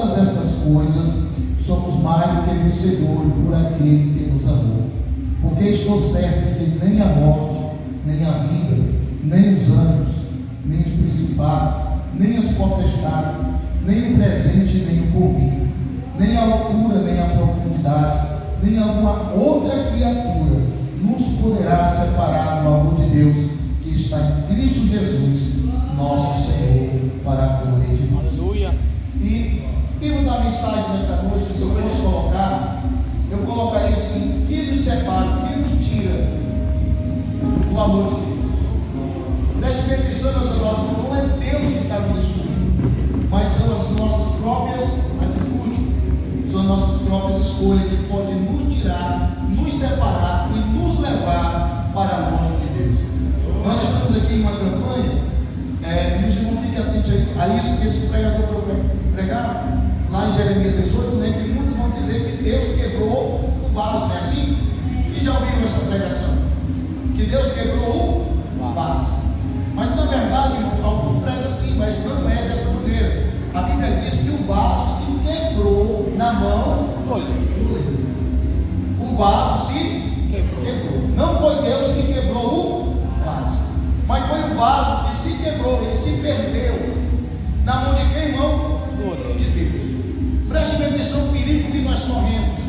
todas estas coisas, somos mais do que vencedores por aquele que nos amou. Porque estou certo que nem a morte, nem a vida, nem os anjos, nem os principados, nem as potestades, nem o presente, nem o porvir, nem a altura, nem a profundidade, nem alguma outra criatura nos poderá separar do amor de Deus que está em Cristo Jesus, nosso Senhor, para a glória de Deus. Aleluia. E título da mensagem nesta noite, se eu fosse colocar, eu colocaria assim: que nos separa, que nos tira do amor de Deus. Preste atenção, meus irmãos, não é Deus que está nos excluindo, mas são as nossas próprias atitudes, são as nossas próprias escolhas que podem nos tirar, nos separar e nos levar para longe de Deus. Nós estamos aqui em uma campanha, meus irmãos, fiquem atentos a isso que esse pregador foi pregar lá em Jeremias 18, né, que muitos vão dizer que Deus quebrou o vaso, não é assim? Quem já ouviu essa pregação? Que Deus quebrou o vaso. Mas na verdade, alguns pregam assim, mas não é dessa maneira. A Bíblia diz que o vaso se quebrou na mão do oleiro. O vaso se quebrou. Não foi Deus que quebrou o vaso, mas foi o vaso que se quebrou, ele se perdeu na mão de quem, irmão? De Deus. Preste atenção no perigo que nós corremos.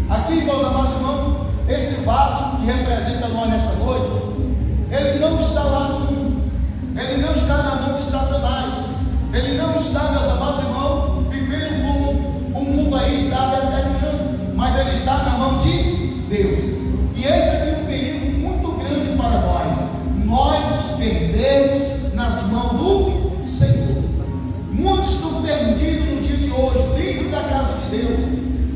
Aqui, meus amados irmãos, esse vaso que representa nós nesta noite, ele não está lá no mundo, ele não está na mão de Satanás, ele não está, meus amados irmãos, vivendo como o mundo aí está determinando, mas ele está na mão de Deus. E esse aqui é um perigo muito grande para nós nos perdemos nas mãos do Senhor. Muitos estão perdidos no dia de hoje, dentro da casa de Deus.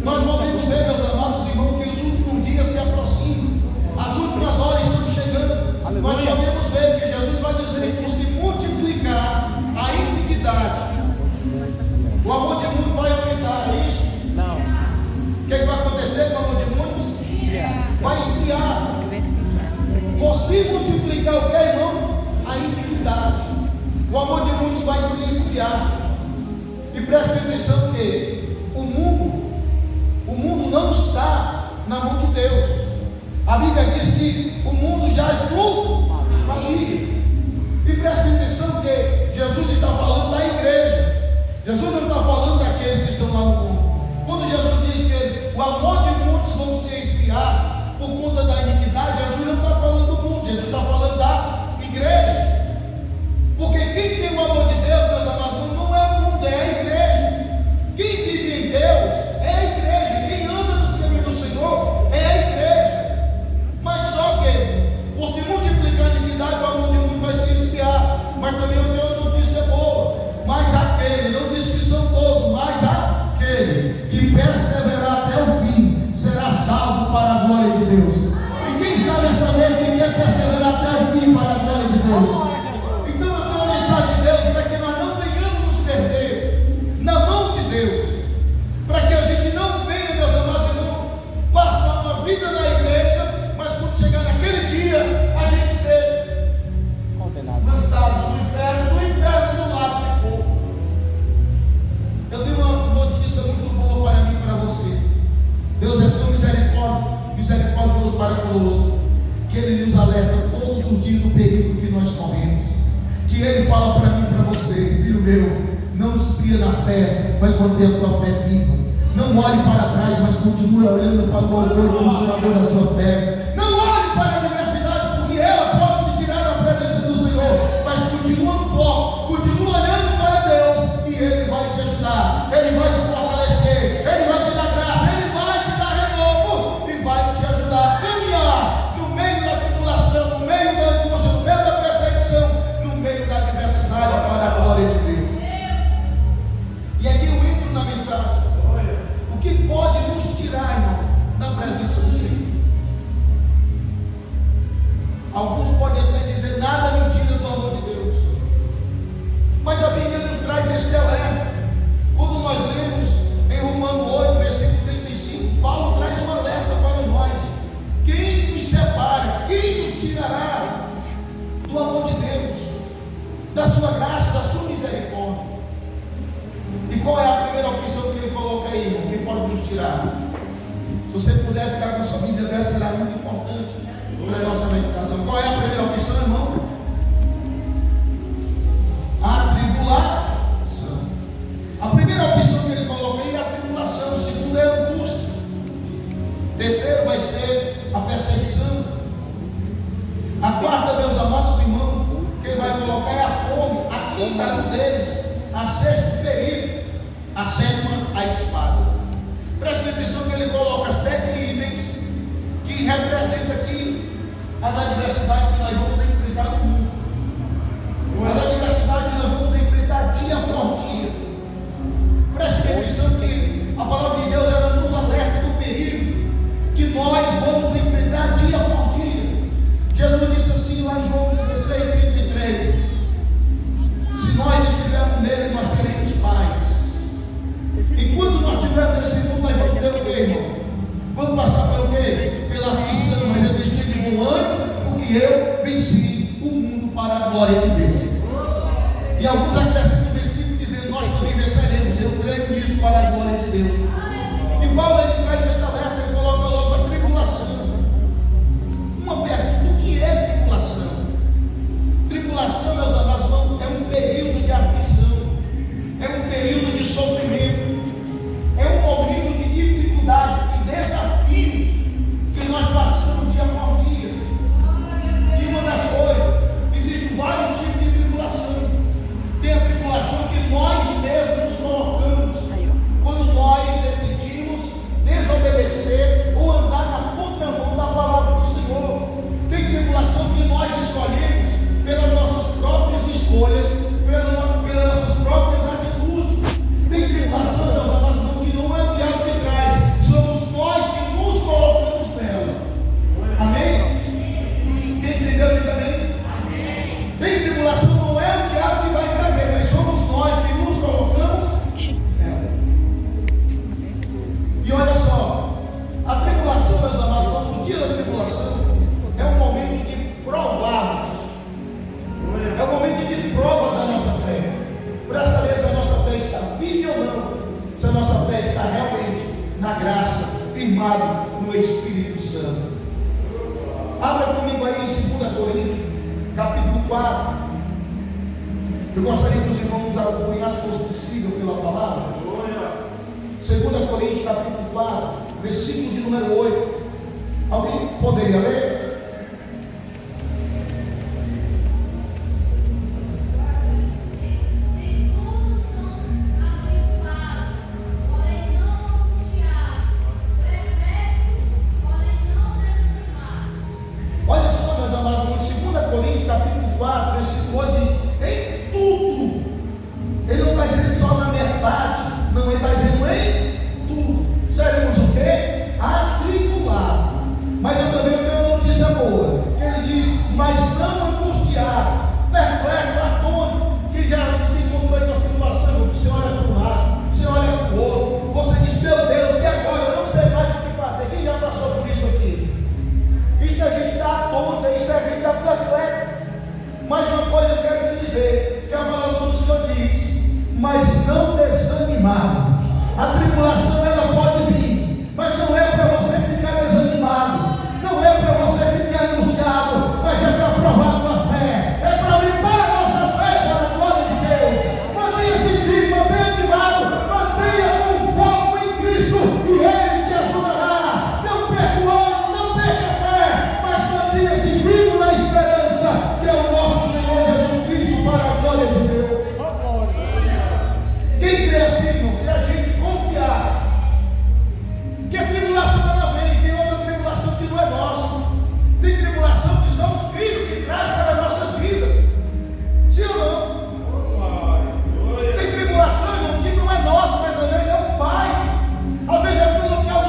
Nós podemos ver, meus amados irmãos, que os últimos dias se aproximam, as últimas horas estão chegando. Aleluia. Nós podemos ver que Jesus vai dizer que se multiplicar a iniquidade, o amor de muitos vai aumentar, é isso? Não. O que vai acontecer com o amor de muitos? Vai esfriar. Por se multiplicar o que, irmão? A iniquidade. O amor de muitos vai se esfriar. E preste atenção que o mundo não está na mão de Deus. A Bíblia diz que o mundo jaz no maligno. E preste atenção que Jesus está falando da igreja. Jesus não está falando daqueles que estão lá no mundo. Quando Jesus diz que o amor de muitos vão se esfriar por conta da iniquidade, Jesus não está falando do mundo, Jesus está falando da igreja. Porque quem tem o amor de Deus, meus amados, não é o mundo, é a igreja. Quem vive em Deus é a igreja. Quem anda nos caminhos do Senhor é a igreja. Mas só que, por se multiplicar a iniquidade, o amor de mundo vai se esfriar. Mas também eu tenho uma notícia boa. Mas aquele, não diz que são todos, mas aquele que perseverar até o fim será salvo para a glória de Deus. E quem sabe essa noite quem quer perseverar até o fim para a glória de Deus? Então eu tenho uma mensagem de Deus para que nós não venhamos nos perder na mão de Deus, para que a gente não venha, meus amados irmãos, passar uma vida na igreja, mas quando chegar naquele dia a gente ser lançado no inferno do lado de fogo. Eu tenho uma notícia muito boa para mim e para você. Deus é tão misericordioso para conosco, que Ele nos alerta todos os dias do perigo que nós corremos. Que Ele fala para mim e para você: filho meu, não desvia da fé, mas mantenha a tua fé viva. Não olhe para trás, mas continue olhando para o orgulho consumador da sua fé. Não olhe para a universidade, porque ela pode te tirar da presença do Senhor, mas continua no foco, continua olhando para Deus, e Ele vai te ajudar, Ele vai te fortalecer, Ele vai te dar graça, Ele vai te dar renovo, e vai te ajudar a caminhar no meio da tribulação, no meio da angústia, no meio da perseguição, no meio da adversidade, para a glória de Deus. E aqui eu entro na mensagem. O que pode nos tirar, irmão, da presença do Senhor? tirar. Se você puder ficar com a sua Bíblia aberta, será muito importante para a nossa meditação. Qual é a primeira opção, irmão? A tribulação. A primeira opção que ele coloca aí é a tribulação. A segunda é a angústia. Terceiro vai ser a perseguição. A quarta, meus amados irmãos, que ele vai colocar é a fome. A quinta deles, a sexta, o perigo. A sétima, a espada. Preste atenção que ele coloca 7 itens que representam aqui as adversidades que nós vamos enfrentar no mundo. As adversidades que nós vamos enfrentar dia por dia. Preste atenção que a palavra de Deus ela nos alerta do perigo que nós vamos enfrentar dia por dia. Jesus disse assim lá em João 16:33: se nós estivermos nele, nós teremos paz. Enquanto nós estivermos nesse mundo, nós vamos ter o quê, irmão? Vamos passar pelo quê? Pela aflição, mas eu digo de bom ânimo, porque eu venci o mundo para a glória de Deus. E alguns acrescentam o versículo dizendo: nós também venceremos. Eu creio nisso para a glória de Deus. E Paulo ele traz esta alerta, ele coloca logo a tribulação. Uma pergunta: o que é tribulação? Tribulação, meus amados irmãos, é um período de aflição, é um período de sofrimento, é um momento de dificuldade e desafios que nós passamos dia por dia. E uma das coisas, existem vários tipos de tribulação. Tem a tribulação que nós mesmos nos colocamos quando nós decidimos desobedecer ou andar na contramão da palavra do Senhor. Tem tribulação que nós escolhemos pelas nossas próprias escolhas, pelas nossas próprias atitudes. Tem tribulação, meus amados, que não é o diabo que traz, somos nós que nos colocamos nela. Amém? Quem entendeu aqui também? Amém. Tem tribulação, não é o diabo que vai trazer, mas somos nós que nos colocamos nela. E olha só, a tribulação, meus amados, o dia da tribulação é um momento de provarmos, é um momento de prova da nossa fé, para saber se a nossa fé está firme ou não, se a nossa fé está realmente na graça, firmada no Espírito Santo. Abra comigo aí em 2 Coríntios, capítulo 4. Eu gostaria que os irmãos nos acompanhassem, se fosse possível, pela palavra. 2 Coríntios, capítulo 4, versículo de número 8. Alguém poderia ler?